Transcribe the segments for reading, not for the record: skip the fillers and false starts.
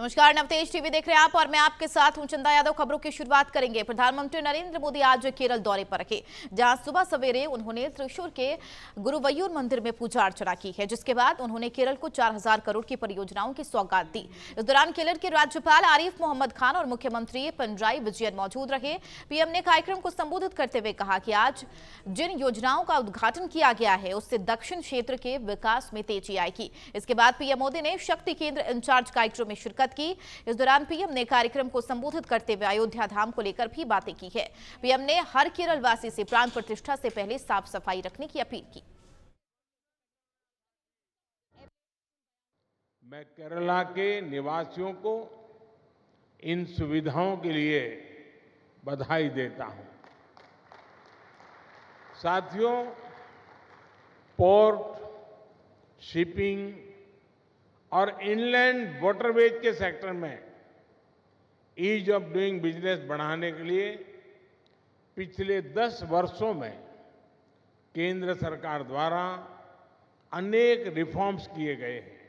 नमस्कार, नवतेज टीवी देख रहे हैं आप और मैं आपके साथ हूं चंदा यादव। खबरों की शुरुआत करेंगे। प्रधानमंत्री नरेंद्र मोदी आज केरल दौरे पर रहे, जहां सुबह सवेरे उन्होंने त्रिशूर के गुरुवयूर मंदिर में पूजा अर्चना की है, जिसके बाद उन्होंने केरल को 4000 करोड़ की परियोजनाओं की सौगात दी। इस दौरान केरल के राज्यपाल आरिफ मोहम्मद खान और मुख्यमंत्री पिनराई विजयन मौजूद रहे। पीएम ने कार्यक्रम को संबोधित करते हुए कहा कि आज जिन योजनाओं का उद्घाटन किया गया है, उससे दक्षिण क्षेत्र के विकास में तेजी आएगी। इसके बाद पीएम मोदी ने शक्ति केंद्र इंचार्ज कार्यक्रम में शिरकत की। इस दौरान पीएम ने कार्यक्रम को संबोधित करते हुए अयोध्या धाम को लेकर भी बातें की है। पीएम ने हर केरल वासी से प्राण प्रतिष्ठा से पहले साफ सफाई रखने की अपील की। मैं केरला के निवासियों को इन सुविधाओं के लिए बधाई देता हूं। साथियों, पोर्ट, शिपिंग और इनलैंड वाटरवेज के सेक्टर में ईज ऑफ डूइंग बिजनेस बढ़ाने के लिए पिछले 10 वर्षों में केंद्र सरकार द्वारा अनेक रिफॉर्म्स किए गए हैं।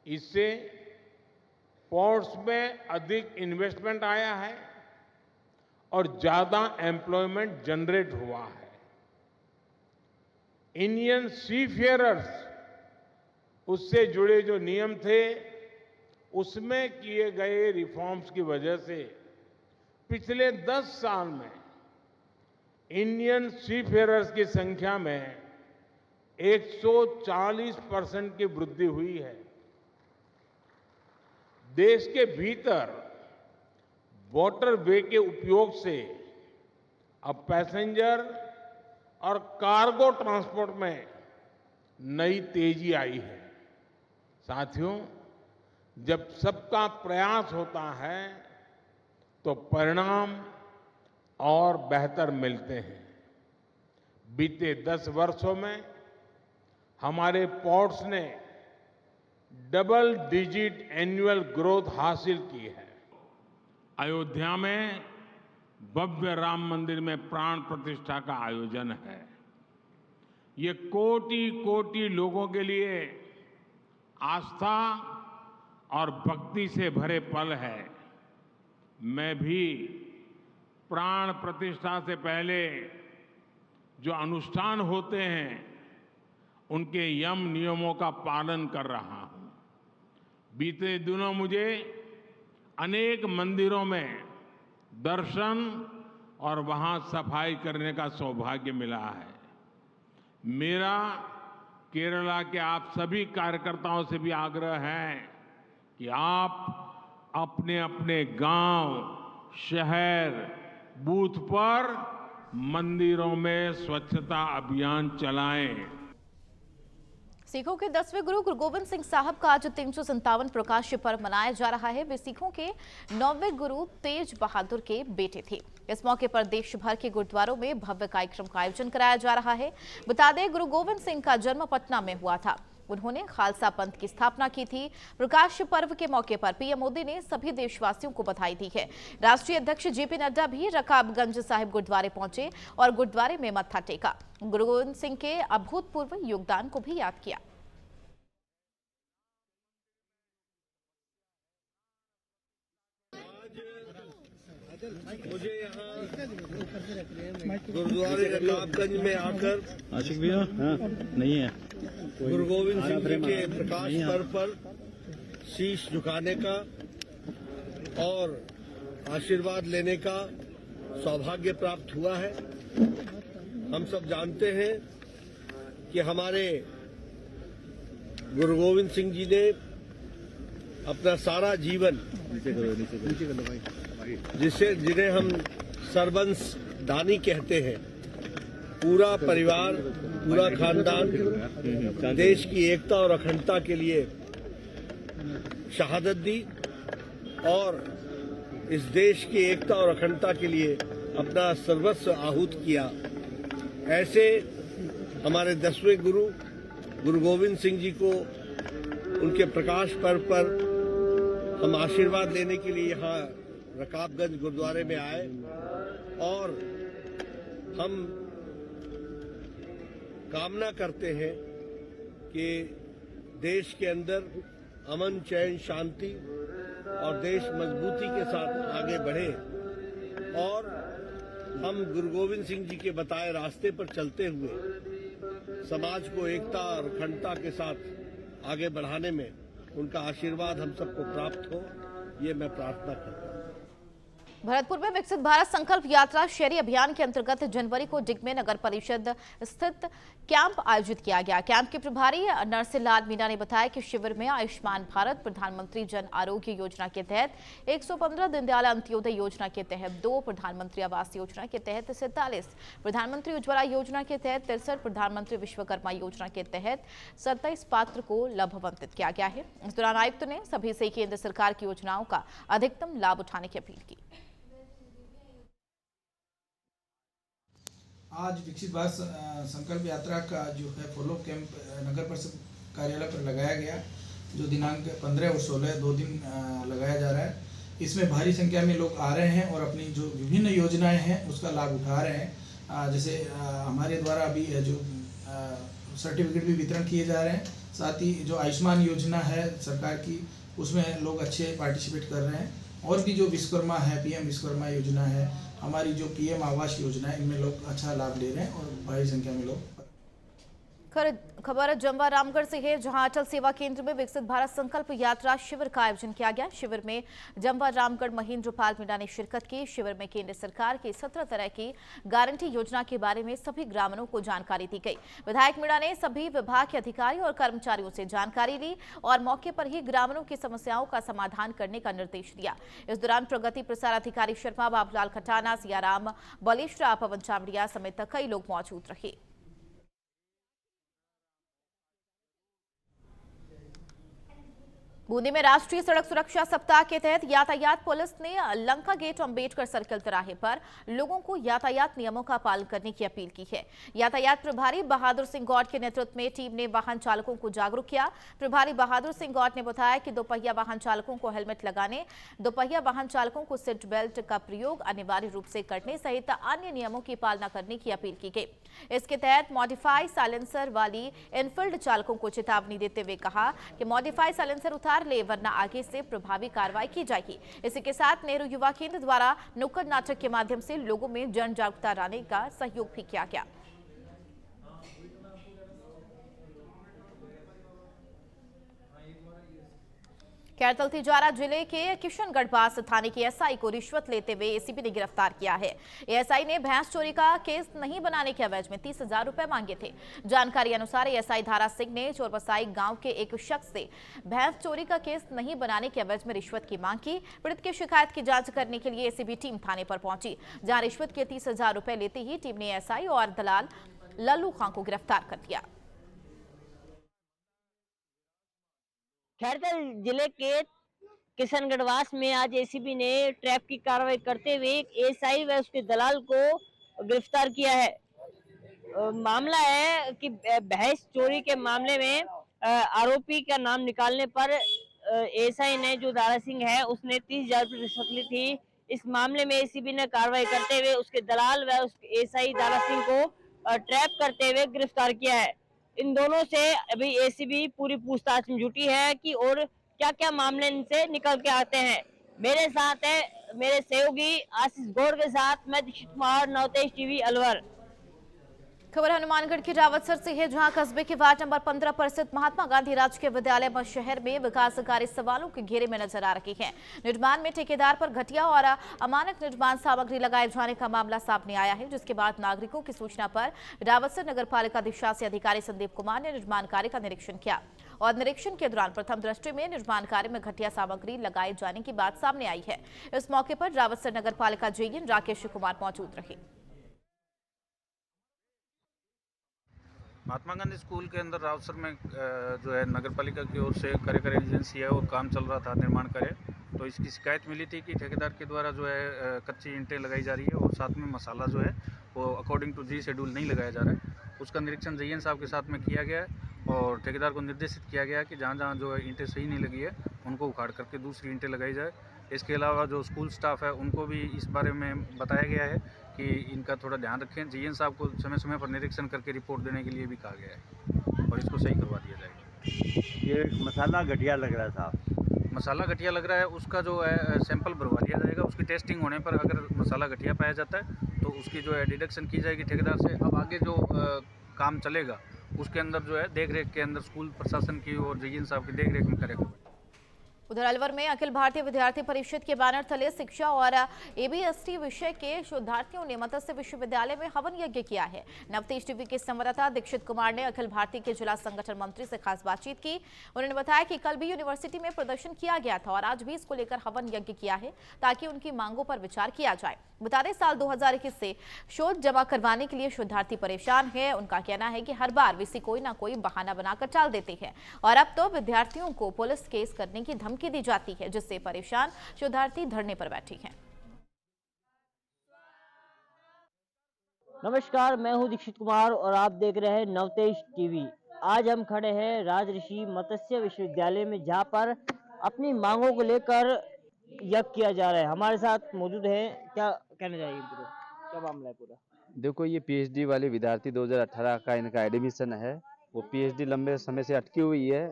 इससे पोर्ट्स में अधिक इन्वेस्टमेंट आया है और ज्यादा एम्प्लॉयमेंट जनरेट हुआ है। इंडियन सीफेयरर्स, उससे जुड़े जो नियम थे, उसमें किए गए रिफॉर्म्स की वजह से पिछले 10 साल में इंडियन सीफेयरर्स की संख्या में 140% की वृद्धि हुई है। देश के भीतर वाटरवे के उपयोग से अब पैसेंजर और कार्गो ट्रांसपोर्ट में नई तेजी आई है। साथियों, जब सबका प्रयास होता है तो परिणाम और बेहतर मिलते हैं। बीते 10 वर्षों में हमारे पोर्ट्स ने डबल डिजिट एनुअल ग्रोथ हासिल की है। अयोध्या में भव्य राम मंदिर में प्राण प्रतिष्ठा का आयोजन है। ये कोटि कोटि लोगों के लिए आस्था और भक्ति से भरे पल है। मैं भी प्राण प्रतिष्ठा से पहले जो अनुष्ठान होते हैं, उनके यम नियमों का पालन कर रहा हूं। बीते दिनों मुझे अनेक मंदिरों में दर्शन और वहां सफाई करने का सौभाग्य मिला है। मेरा केरला के आप सभी कार्यकर्ताओं से भी आग्रह है कि आप अपने अपने गांव, शहर, बूथ पर मंदिरों में स्वच्छता अभियान चलाएं। सिखों के 10वें गुरु गोविंद सिंह साहब का आज 357 प्रकाश पर्व मनाया जा रहा है। वे सिखों के 9वें गुरु तेज बहादुर के बेटे थे। इस मौके पर देश भर के गुरुद्वारों में भव्य कार्यक्रम का आयोजन कराया जा रहा है। बता दें, गुरु गोविंद सिंह का जन्म पटना में हुआ था। उन्होंने खालसा पंथ की स्थापना की थी। प्रकाश पर्व के मौके पर पीएम मोदी ने सभी देशवासियों को बधाई दी है। राष्ट्रीय अध्यक्ष जेपी नड्डा भी रकाबगंज साहिब गुरुद्वारे पहुंचे और गुरुद्वारे में मत्था टेका। गुरु गोविंद सिंह के अभूतपूर्व योगदान को भी याद किया। मुझे यहाँ गुरुद्वारे रकाबगंज में आकर आशिक भैया नहीं है गुरु गोविंद सिंह जी के प्रकाश पर्व पर शीश झुकाने का और आशीर्वाद लेने का सौभाग्य प्राप्त हुआ है। हम सब जानते हैं कि हमारे गुरु गोविंद सिंह जी ने अपना सारा जीवन, जिन्हें हम सर्वंस दानी कहते हैं, पूरा परिवार, पूरा खानदान देश की एकता और अखंडता के लिए शहादत दी और इस देश की एकता और अखंडता के लिए अपना सर्वस्व आहूत किया। ऐसे हमारे 10वें गुरु गुरु गोविंद सिंह जी को उनके प्रकाश पर्व पर हम आशीर्वाद लेने के लिए यहाँ रकाबगंज गुरुद्वारे में आए और हम कामना करते हैं कि देश के अंदर अमन, चैन, शांति और देश मजबूती के साथ आगे बढ़े और हम गुरु गोविंद सिंह जी के बताए रास्ते पर चलते हुए समाज को एकता और अखंडता के साथ आगे बढ़ाने में उनका आशीर्वाद हम सबको प्राप्त हो, ये मैं प्रार्थना करता हूँ। भरतपुर में विकसित भारत संकल्प यात्रा शहरी अभियान के अंतर्गत जनवरी को डिग में नगर परिषद स्थित कैंप आयोजित किया गया। कैंप के प्रभारी नरसिंहलाल मीणा ने बताया कि शिविर में आयुष्मान भारत, प्रधानमंत्री जन आरोग्य योजना के तहत 115, दीनदयाल अंत्योदय योजना के तहत 2, प्रधानमंत्री आवास योजना के तहत 47, प्रधानमंत्री उज्ज्वला योजना के तहत 63, प्रधानमंत्री विश्वकर्मा योजना के तहत 27 पात्र को लाभान्वित किया गया है। इस दौरान आयुक्त ने सभी से केंद्र सरकार की योजनाओं का अधिकतम लाभ उठाने की अपील की। आज विकसित भारत संकल्प यात्रा का जो है फॉलो कैंप नगर परिषद कार्यालय पर लगाया गया, जो दिनांक 15 और 16 2 दिन लगाया जा रहा है। इसमें भारी संख्या में लोग आ रहे हैं और अपनी जो विभिन्न योजनाएं हैं उसका लाभ उठा रहे हैं। जैसे हमारे द्वारा अभी जो सर्टिफिकेट भी वितरण किए जा रहे हैं, साथ ही जो आयुष्मान योजना है सरकार की, उसमें लोग अच्छे पार्टिसिपेट कर रहे हैं। और भी जो विश्वकर्मा है, PM विश्वकर्मा योजना है, हमारी जो PM आवास योजना है, इनमें लोग अच्छा लाभ ले रहे हैं और बड़ी संख्या में लोग। खबर जम्वा रामगढ़ से है, जहां अटल सेवा केंद्र में विकसित भारत संकल्प यात्रा शिविर का आयोजन किया गया। शिविर में जम्वा रामगढ़ महेंद्रपाल मीणा ने शिरकत की। शिविर में केंद्र सरकार की 17 तरह की गारंटी योजना के बारे में सभी ग्रामीणों को जानकारी दी गई। विधायक मीणा ने सभी विभाग के अधिकारी और कर्मचारियों से जानकारी ली और मौके पर ही ग्रामीणों की समस्याओं का समाधान करने का निर्देश दिया। इस दौरान प्रगति प्रसार अधिकारी शर्मा, बाबूलाल खटाना, सियाराम बलेश्वरा, पवन चावड़िया समेत कई लोग मौजूद रहे। बूंदी में राष्ट्रीय सड़क सुरक्षा सप्ताह के तहत यातायात पुलिस ने लंका गेट अंबेडकर सर्कल तिराहे पर लोगों को यातायात नियमों का पालन करने की अपील की है। यातायात प्रभारी बहादुर सिंह गौड़ के नेतृत्व में टीम ने वाहन चालकों को जागरूक किया। प्रभारी बहादुर सिंह गौड़ ने बताया कि दोपहिया वाहन चालकों को हेलमेट लगाने, दोपहिया वाहन चालकों को सीट बेल्ट का प्रयोग अनिवार्य रूप से करने सहित अन्य नियमों की पालना करने की अपील की गई। इसके तहत मॉडिफाई साइलेंसर वाली इनफील्ड चालकों को चेतावनी देते हुए कहा कि मॉडिफाई साइलेंसर उतार ले, वरना आगे से प्रभावी कार्रवाई की जाएगी। इसी के साथ नेहरू युवा केंद्र द्वारा नुक्कड़ नाटक के माध्यम से लोगों में जन जागरूकता लाने का सहयोग भी किया गया। कैरतल तिजारा जिले के किशनगढ़ पास थाने के एसआई को रिश्वत लेते हुए एसीबी ने गिरफ्तार किया है। एसआई ने भैंस चोरी का केस नहीं बनाने के एवज में 30,000 रुपए मांगे थे। जानकारी अनुसार एसआई धारा सिंह ने चोरबसाई गांव के एक शख्स से भैंस चोरी का केस नहीं बनाने के एवज में रिश्वत की मांग की। पीड़ित की शिकायत की जांच करने के लिए एसीबी टीम थाने पर पहुंची, जहां रिश्वत के 30,000 रुपए लेते ही टीम ने एसआई और दलाल लल्लू खां को गिरफ्तार कर लिया। खैरतल जिले के किशनगढ़वास में आज एसीबी ने ट्रैप की कार्रवाई करते हुए एक एसआई व उसके दलाल को गिरफ्तार किया है। मामला है कि भैंस चोरी के मामले में आरोपी का नाम निकालने पर एसआई ने, जो दारा सिंह है, उसने 30,000 रुपये रिश्वत ली थी। इस मामले में एसीबी ने कार्रवाई करते हुए उसके दलाल व उसके एसआई दारा सिंह को ट्रैप करते हुए गिरफ्तार किया है। इन दोनों से अभी एसीबी पूरी पूछताछ में जुटी है कि और क्या क्या मामले इनसे निकल के आते हैं। मेरे साथ है मेरे सहयोगी आशीष गौड़ के साथ मैं दीक्षित कुमार, नवतेज टीवी अलवर। खबर हनुमानगढ़ के रावतसर से है, जहां कस्बे के वार्ड नंबर 15 पर स्थित महात्मा गांधी राजकीय विद्यालय शहर में विकास कार्य सवालों के घेरे में नजर आ रही है। निर्माण में ठेकेदार पर घटिया और अमानक निर्माण सामग्री लगाए जाने का मामला सामने आया है, जिसके बाद नागरिकों की सूचना पर रावतसर नगर पालिका अधिशासी अधिकारी संदीप कुमार ने निर्माण कार्य का निरीक्षण किया और निरीक्षण के दौरान प्रथम दृष्टि में निर्माण कार्य में घटिया सामग्री लगाए जाने की बात सामने आई है। इस मौके पर रावतसर नगर पालिका जेईएन राकेश कुमार मौजूद रहे। महात्मा गांधी स्कूल के अंदर रावतसर में जो है नगर पालिका की ओर से कार्यकारी एजेंसी है और काम चल रहा था निर्माण कार्य, तो इसकी शिकायत मिली थी कि ठेकेदार के द्वारा जो है कच्ची ईंटें लगाई जा रही है और साथ में मसाला जो है वो अकॉर्डिंग टू जी शेड्यूल नहीं लगाया जा रहा है। उसका निरीक्षण जेईएन साहब के साथ में किया गया है और ठेकेदार को निर्देशित किया गया है कि जहाँ जहाँ जो है ईंटें सही नहीं लगी है उनको उखाड़ करके दूसरी ईंटें लगाई जाए। इसके अलावा जो स्कूल स्टाफ है उनको भी इस बारे में बताया गया है कि इनका थोड़ा ध्यान रखें। जेईएन साहब को समय समय पर निरीक्षण करके रिपोर्ट देने के लिए भी कहा गया है और इसको सही करवा दिया जाएगा। ये मसाला घटिया लग रहा था। मसाला घटिया लग रहा है उसका जो है सैंपल भरवा लिया जाएगा। उसकी टेस्टिंग होने पर अगर मसाला घटिया पाया जाता है तो उसकी जो है डिडक्शन की जाएगी ठेकेदार से। अब आगे जो काम चलेगा उसके अंदर जो है देख रेख के अंदर स्कूल प्रशासन की और जगीन साहब की देख रेख में करेगा। उधर अलवर में अखिल भारतीय विद्यार्थी परिषद के बैनर तले शिक्षा और एबीएसटी विषय के शोधार्थियों ने मत्स्य विश्वविद्यालय में हवन यज्ञ किया है। नवतेज टीवी के संवाददाता दीक्षित कुमार ने अखिल भारतीय के जिला संगठन मंत्री से खास बातचीत की। उन्होंने बताया कि कल भी यूनिवर्सिटी में प्रदर्शन किया गया था और आज भी इसको लेकर हवन यज्ञ किया है ताकि उनकी मांगों पर विचार किया जाए। बता दें, साल 2021 से शोध जमा करवाने के लिए शोधार्थी परेशान है। उनका कहना है कि हर बार वीसी कोई ना कोई बहाना बनाकर टाल देते हैं और अब तो विद्यार्थियों को पुलिस केस करने की धमकी दी जाती है, जिससे परेशान शोधार्थी धरने पर बैठे हैं। नमस्कार, मैं हूं दीक्षित कुमार और आप देख रहे हैं नवतेज टीवी। आज हम खड़े हैं राजऋषि मत्स्य विश्वविद्यालय में, जहां पर अपनी मांगों को लेकर यज्ञ किया जा रहा है। हमारे साथ मौजूद है, क्या कहना चाहिए पूरा, क्या मामला है पूरा? देखो, ये पीएचडी वाले विद्यार्थी 2018 का इनका एडमिशन है। वो पीएचडी लंबे समय से अटकी हुई है,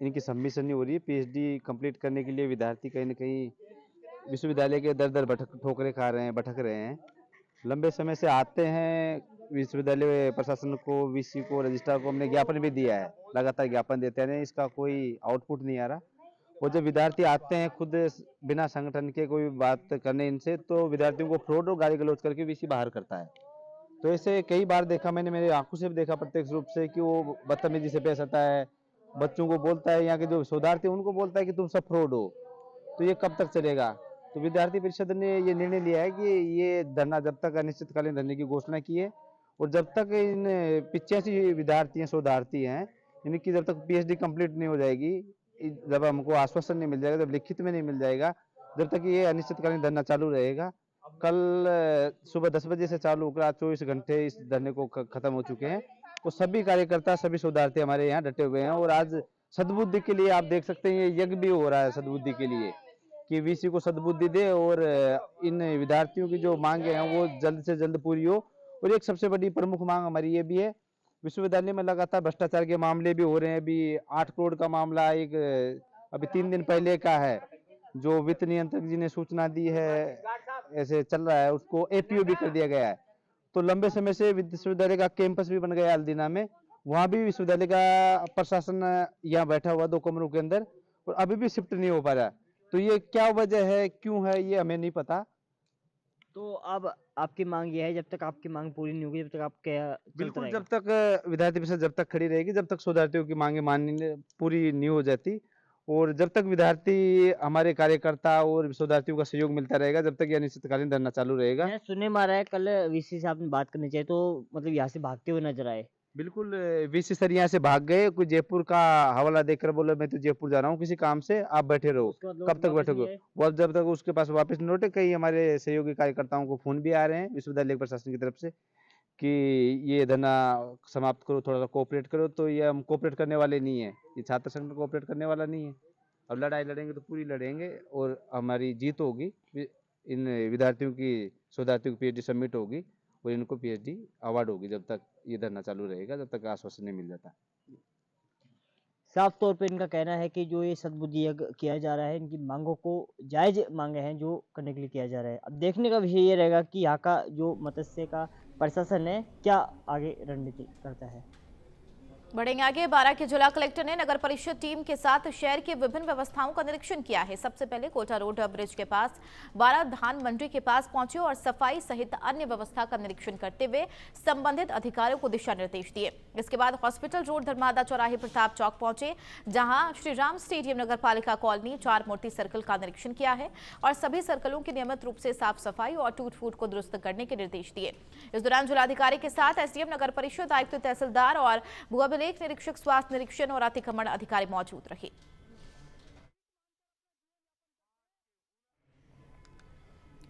इनकी सबमिशन नहीं हो रही है। पीएचडी कंप्लीट करने के लिए विद्यार्थी कहीं न कहीं विश्वविद्यालय के दर दर ठोकरें खा रहे हैं, भटक रहे हैं। लंबे समय से आते हैं, विश्वविद्यालय प्रशासन को, वीसी को, रजिस्ट्रार को हमने ज्ञापन भी दिया है, लगातार ज्ञापन देते हैं, इसका कोई आउटपुट नहीं आ रहा। और जब विद्यार्थी आते हैं खुद बिना संगठन के कोई बात करने इनसे, तो विद्यार्थियों को फ्रॉड और गाली गलौज करके वीसी बाहर करता है। तो ऐसे कई बार देखा मैंने, मेरे आंखों से भी देखा प्रत्यक्ष रूप से, कि वो बदतमीजी से पेश आता है, बच्चों को बोलता है, यहाँ के जो शोधार्थी उनको बोलता है कि तुम सब फ्रॉड हो। तो ये कब तक चलेगा? तो विद्यार्थी परिषद ने ये निर्णय लिया है कि ये धरना जब तक अनिश्चितकालीन धरने की घोषणा की है और जब तक इन 85 विद्यार्थी हैं, शोधार्थी हैं, इनकी जब तक पीएचडी कंप्लीट नहीं हो जाएगी, जब हमको आश्वासन नहीं मिल जाएगा, जब लिखित में नहीं मिल जाएगा, जब तक ये अनिश्चितकालीन धरना चालू रहेगा। कल सुबह 10 बजे से चालू होकर आज 24 घंटे इस धरने को खत्म हो चुके हैं। तो सभी कार्यकर्ता, सभी शोधार्थी हमारे यहाँ डटे हुए हैं और आज सद्बुद्धि के लिए आप देख सकते हैं ये यज्ञ भी हो रहा है सद्बुद्धि के लिए, कि वीसी को सद्बुद्धि दे और इन विद्यार्थियों की जो मांगे हैं वो जल्द से जल्द पूरी हो। और एक सबसे बड़ी प्रमुख मांग हमारी ये भी है, विश्वविद्यालय में लगातार भ्रष्टाचार के मामले भी हो रहे हैं। अभी 8 करोड़ का मामला एक अभी 3 दिन पहले का है, जो वित्त नियंत्रक जी ने सूचना दी है, ऐसे चल रहा है, उसको एपीओ भी कर दिया गया है। तो लंबे समय से विश्वविद्यालय का कैंपस भी बन गया अल्दिना में, वहां भी विश्वविद्यालय का प्रशासन यहाँ बैठा हुआ 2 कमरों के अंदर, और अभी भी शिफ्ट नहीं हो पा रहा। तो ये क्या वजह है, क्यों है, ये हमें नहीं पता। तो अब आपकी मांग ये है, जब तक आपकी मांग पूरी नहीं होगी, जब तक आप क्या बिल्कुल, जब तक विद्यार्थी परिषद जब तक खड़ी रहेगी, जब तक शोधार्थियों की मांगे पूरी नहीं हो जाती, और जब तक विद्यार्थी, हमारे कार्यकर्ता और शोधार्थियों का सहयोग मिलता रहेगा, जब तक यह अनिश्चितकालीन धरना चालू रहेगा। सुनने में आ रहा है कल वीसी से आपने बात करनी चाहिए, तो मतलब यहाँ से भागते हुए नजर आए। बिल्कुल, वीसी सर यहाँ से भाग गए, कोई जयपुर का हवाला देकर बोले मैं तो जयपुर जा रहा हूँ किसी काम से, आप बैठे रहो। कब तक बैठोगे? वो जब तक उसके पास वापस नहीं लौटे। कई हमारे सहयोगी कार्यकर्ताओं को फोन भी आ रहे हैं विश्वविद्यालय प्रशासन की तरफ से कि ये धरना समाप्त करो, थोड़ा सा कोऑपरेट करो। तो ये हम कोऑपरेट करने वाले नहीं है, ये छात्र संगठन कोऑपरेट करने वाला नहीं है। अब लड़ाई लड़ेंगे तो पूरी लड़ेंगे और हमारी जीत होगी। इन विद्यार्थियों की, शोधार्थियों की पीएचडी सबमिट होगी और इनको पीएचडी अवार्ड होगी, जब तक ये धरना चालू रहेगा, जब तक आश्वासन नहीं मिल जाता। साफ तौर पे इनका कहना है कि जो ये सद्बुद्धि यज्ञ किया जा रहा है, इनकी मांगों को, जायज मांगे हैं जो करने के लिए किया जा रहा है। अब देखने का विषय ये रहेगा कि यहाँ का जो मत्स्य का प्रशासन है क्या आगे रणनीति करता है। बढ़ेंगे आगे। बारां के जिला कलेक्टर ने नगर परिषद टीम के साथ शहर की विभिन्न व्यवस्थाओं का निरीक्षण किया है। सबसे पहले कोटा रोड ब्रिज के पास, बारां धान मंडी के पास पहुंचे और सफाई सहित अन्य व्यवस्था का निरीक्षण करते हुए संबंधित अधिकारियों को दिशा निर्देश दिए। इसके बाद हॉस्पिटल रोड, धर्मादा चौराहे, प्रताप चौक पहुंचे, जहां श्री राम स्टेडियम, नगर पालिका कॉलोनी, 4 मूर्ति सर्कल का निरीक्षण किया है और सभी सर्कलों की नियमित रूप से साफ सफाई और टूट फूट को दुरुस्त करने के निर्देश दिए। इस दौरान जिलाधिकारी के साथ एसडीएम, नगर परिषद, आयुक्त, तहसीलदार और भू लेख निरीक्षक, स्वास्थ्य निरीक्षण और अतिक्रमण अधिकारी मौजूद रहे।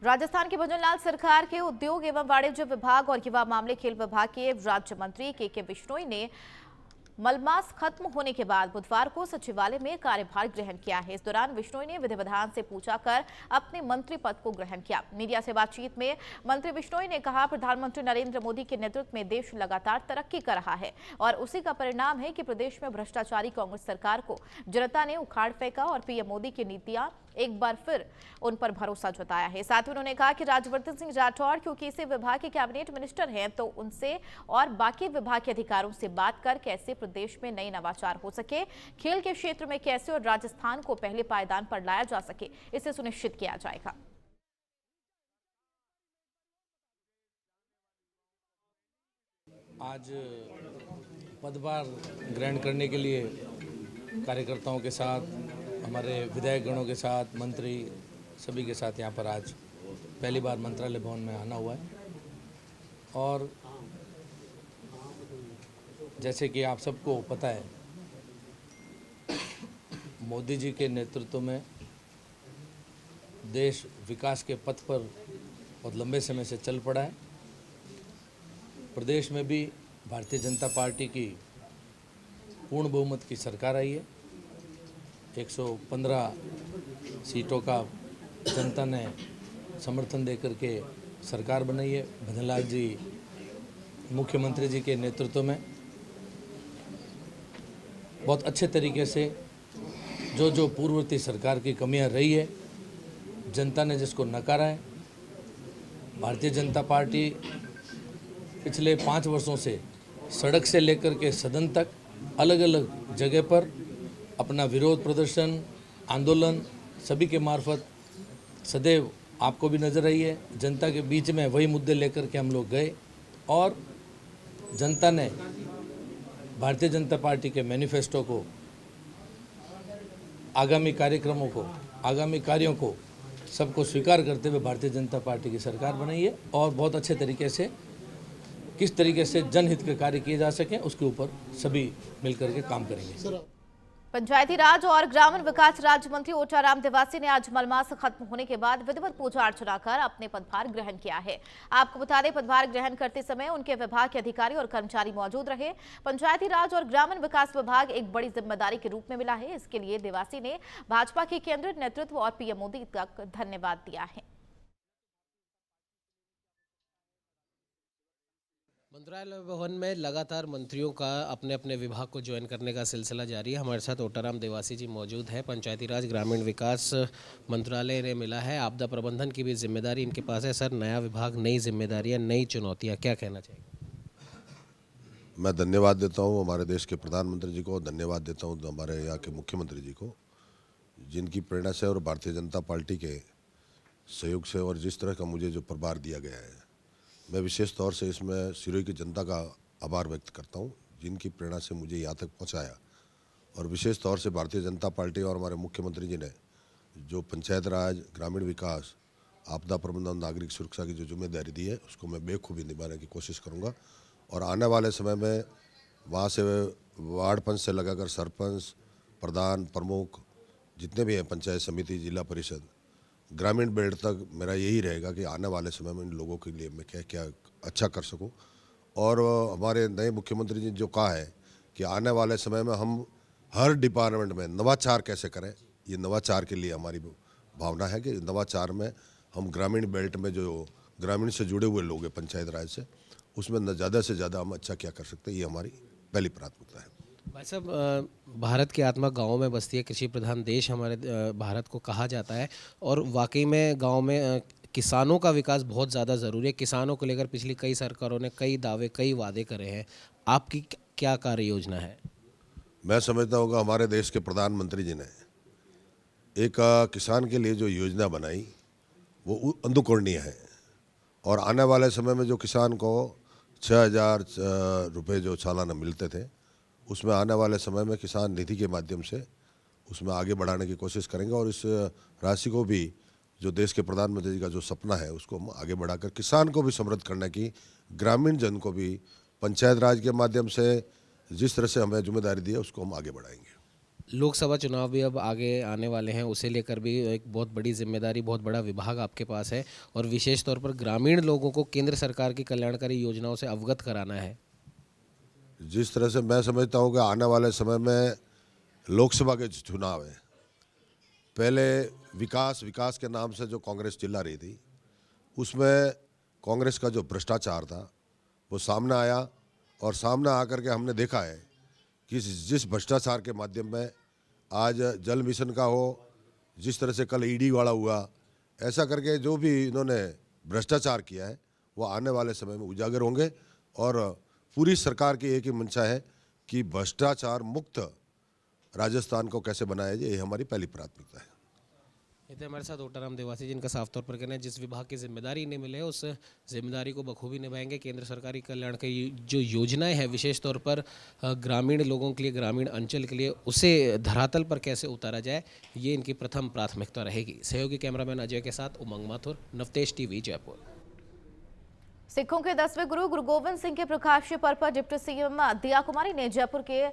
राजस्थान के भजनलाल सरकार के उद्योग एवं वाणिज्य विभाग और युवा मामले खेल विभाग के राज्य मंत्री के विश्नोई ने मलमास खत्म होने के बाद बुधवार को सचिवालय में कार्यभार ग्रहण किया है। इस दौरान बिश्नोई ने विधि विधान से पूछा कर अपने मंत्री पद को ग्रहण किया। मीडिया से बातचीत में मंत्री बिश्नोई ने कहा, प्रधानमंत्री नरेंद्र मोदी के नेतृत्व में देश लगातार तरक्की कर रहा है और उसी का परिणाम है कि प्रदेश में भ्रष्टाचारी कांग्रेस सरकार को जनता ने उखाड़ फेंका और पीएम मोदी की नीतियां एक बार फिर उन पर भरोसा जताया है। साथ ही उन्होंने कहा कि राज्यवर्धन सिंह राठौड़ क्योंकि इसी विभाग के कैबिनेट मिनिस्टर हैं, तो उनसे और बाकी विभाग के अधिकारियों से बात कर कैसे प्रदेश में नए नवाचार हो सके, खेल के क्षेत्र में कैसे और राजस्थान को पहले पायदान पर लाया जा सके, इसे सुनिश्चित किया जाएगा। आज पदभार ग्रहण करने के लिए कार्यकर्ताओं के साथ, हमारे विधायक गणों के साथ, मंत्री सभी के साथ यहाँ पर आज पहली बार मंत्रालय भवन में आना हुआ है। और जैसे कि आप सबको पता है, मोदी जी के नेतृत्व में देश विकास के पथ पर बहुत लंबे समय से चल पड़ा है। प्रदेश में भी भारतीय जनता पार्टी की पूर्ण बहुमत की सरकार आई है। 115 सीटों का जनता ने समर्थन देकर के सरकार बनाई है। भजनलाल जी मुख्यमंत्री जी के नेतृत्व में बहुत अच्छे तरीके से जो पूर्ववर्ती सरकार की कमियां रही है, जनता ने जिसको नकारा है, भारतीय जनता पार्टी पिछले 5 वर्षों से सड़क से लेकर के सदन तक अलग अलग जगह पर अपना विरोध प्रदर्शन, आंदोलन सभी के मार्फत सदैव आपको भी नज़र आई है, जनता के बीच में वही मुद्दे लेकर के हम लोग गए और जनता ने भारतीय जनता पार्टी के मैनिफेस्टो को, आगामी कार्यक्रमों को, आगामी कार्यों को सबको स्वीकार करते हुए भारतीय जनता पार्टी की सरकार बनाई है। और बहुत अच्छे तरीके से किस तरीके से जनहित के कार्य किए जा सकें उसके ऊपर सभी मिलकर के काम करेंगे। पंचायती राज और ग्रामीण विकास राज्य मंत्री ओटाराम देवासी ने आज मलमास खत्म होने के बाद विधिवत पूजा अर्चना कर अपने पदभार ग्रहण किया है। आपको बता दें, पदभार ग्रहण करते समय उनके विभाग के अधिकारी और कर्मचारी मौजूद रहे। पंचायती राज और ग्रामीण विकास विभाग एक बड़ी जिम्मेदारी के रूप में मिला है। इसके लिए देवासी ने भाजपा के केंद्रीय नेतृत्व और पीएम मोदी तक धन्यवाद दिया है। मंत्रालय भवन में लगातार मंत्रियों का अपने अपने विभाग को ज्वाइन करने का सिलसिला जारी है। हमारे साथ ओटाराम देवासी जी मौजूद हैं। पंचायती राज ग्रामीण विकास मंत्रालय ने मिला है, आपदा प्रबंधन की भी जिम्मेदारी इनके पास है। सर, नया विभाग, नई जिम्मेदारियां, नई चुनौतियां, क्या कहना चाहिए? मैं धन्यवाद देता हूं हमारे देश के प्रधानमंत्री जी को, धन्यवाद देता हूं हमारे यहाँ के मुख्यमंत्री जी को, जिनकी प्रेरणा से और भारतीय जनता पार्टी के सहयोग से और जिस तरह का मुझे जो प्रभार दिया गया है, मैं विशेष तौर से इसमें सिरोही की जनता का आभार व्यक्त करता हूं, जिनकी प्रेरणा से मुझे यहाँ तक पहुँचाया। और विशेष तौर से भारतीय जनता पार्टी और हमारे मुख्यमंत्री जी ने जो पंचायत राज, ग्रामीण विकास, आपदा प्रबंधन, नागरिक सुरक्षा की जो जिम्मेदारी दी है, उसको मैं बेखूबी निभाने की कोशिश करूँगा। और आने वाले समय में वहाँ से वार्ड पंच से लगाकर सरपंच, प्रधान, प्रमुख जितने भी हैं, पंचायत समिति, जिला परिषद, ग्रामीण बेल्ट तक मेरा यही रहेगा कि आने वाले समय में इन लोगों के लिए मैं क्या क्या अच्छा कर सकूं। और हमारे नए मुख्यमंत्री जी जो कहा है कि आने वाले समय में हम हर डिपार्टमेंट में नवाचार कैसे करें, ये नवाचार के लिए हमारी भावना है कि नवाचार में हम ग्रामीण बेल्ट में जो ग्रामीण से जुड़े हुए लोग हैं पंचायत राज से, उसमें ज़्यादा से ज़्यादा हम अच्छा क्या कर सकते हैं, ये हमारी पहली प्राथमिकता है। भाई साहब, भारत की आत्मा गाँव में बसती है, कृषि प्रधान देश हमारे भारत को कहा जाता है और वाकई में गाँव में किसानों का विकास बहुत ज़्यादा ज़रूरी है। किसानों को लेकर पिछली कई सरकारों ने कई दावे, कई वादे करे हैं, आपकी क्या कार्य योजना है? मैं समझता हूँ कि हमारे देश के प्रधानमंत्री जी ने एक किसान के लिए जो योजना बनाई वो अनुकरणीय है। और आने वाले समय में जो किसान को 6,000 रुपये जो सालाना मिलते थे, उसमें आने वाले समय में किसान निधि के माध्यम से उसमें आगे बढ़ाने की कोशिश करेंगे। और इस राशि को भी जो देश के प्रधानमंत्री जी का जो सपना है, उसको हम आगे बढ़ाकर किसान को भी समृद्ध करने की, ग्रामीण जन को भी पंचायत राज के माध्यम से जिस तरह से हमें जिम्मेदारी दी है, उसको हम आगे बढ़ाएंगे। लोकसभा चुनाव भी अब आगे आने वाले हैं, उसे लेकर भी एक बहुत बड़ी जिम्मेदारी, बहुत बड़ा विभाग आपके पास है और विशेष तौर पर ग्रामीण लोगों को केंद्र सरकार की कल्याणकारी योजनाओं से अवगत कराना है। जिस तरह से मैं समझता हूँ कि आने वाले समय में लोकसभा के चुनाव है, पहले विकास विकास के नाम से जो कांग्रेस चिल्ला रही थी, उसमें कांग्रेस का जो भ्रष्टाचार था वो सामने आया, और सामने आकर के हमने देखा है कि जिस भ्रष्टाचार के माध्यम में आज जल मिशन का हो, जिस तरह से कल ईडी वाला हुआ, ऐसा करके जो भी इन्होंने भ्रष्टाचार किया है वो आने वाले समय में उजागर होंगे। और पूरी सरकार की एक ही मंशा है कि भ्रष्टाचार मुक्त राजस्थान को कैसे बनाया जाए, ये हमारी पहली प्राथमिकता है। ये थे हमारे साथ ओटाराम देवासी, जिनका साफ तौर पर कहना है जिस विभाग की जिम्मेदारी इन्हें मिले उस जिम्मेदारी को बखूबी निभाएंगे। केंद्र सरकारी कल्याण की जो योजनाएं हैं विशेष तौर पर ग्रामीण लोगों के लिए, ग्रामीण अंचल के लिए, उसे धरातल पर कैसे उतारा जाए, ये इनकी प्रथम प्राथमिकता रहेगी। सहयोगी कैमरामैन अजय के साथ उमंग माथुर, नवतेज टीवी, जयपुर। सिखों के 10वें गुरु गुरु गोविंद सिंह के प्रकाशीय पर्व पर डिप्टी सीएम दिया कुमारी ने जयपुर के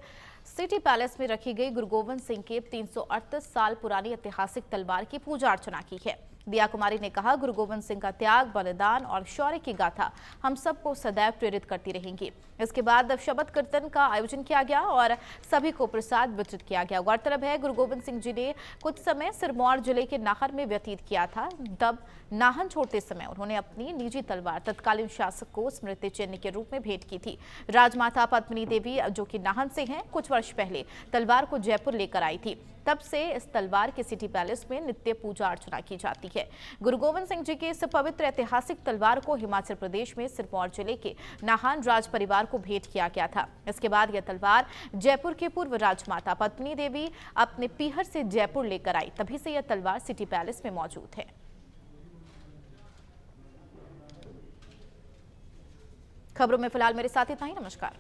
सिटी पैलेस में रखी गई गुरु गोविंद सिंह के 338 साल पुरानी ऐतिहासिक तलवार की पूजा अर्चना की है। दिया कुमारी ने कहा, गुरु गोविंद सिंह का त्याग, बलिदान और शौर्य की गाथा हम सबको सदैव प्रेरित करती रहेंगी। इसके बाद शबद कीर्तन का आयोजन किया गया और सभी को प्रसाद वितरित किया गया। गौरतलब है, गुरु गोविंद सिंह जी ने कुछ समय सिरमौर जिले के नाहर में व्यतीत किया था। तब नाहन छोड़ते समय उन्होंने अपनी निजी तलवार तत्कालीन शासक को स्मृति चिन्ह के रूप में भेंट की थी। राजमाता पद्मिनी देवी, जो कि नाहन से हैं, कुछ वर्ष पहले तलवार को जयपुर लेकर आई थी। तब से इस तलवार के सिटी पैलेस में नित्य पूजा अर्चना की जाती है। गुरु गोविंद सिंह जी की इस पवित्र ऐतिहासिक तलवार को हिमाचल प्रदेश में सिरमौर जिले के नाहन राज परिवार को भेंट किया गया था। इसके बाद यह तलवार जयपुर के पूर्व राजमाता पद्मिनी देवी अपने पीहर से जयपुर लेकर आई, तभी से यह तलवार सिटी पैलेस में मौजूद है। खबरों में फिलहाल मेरे साथ इतना ही। नमस्कार।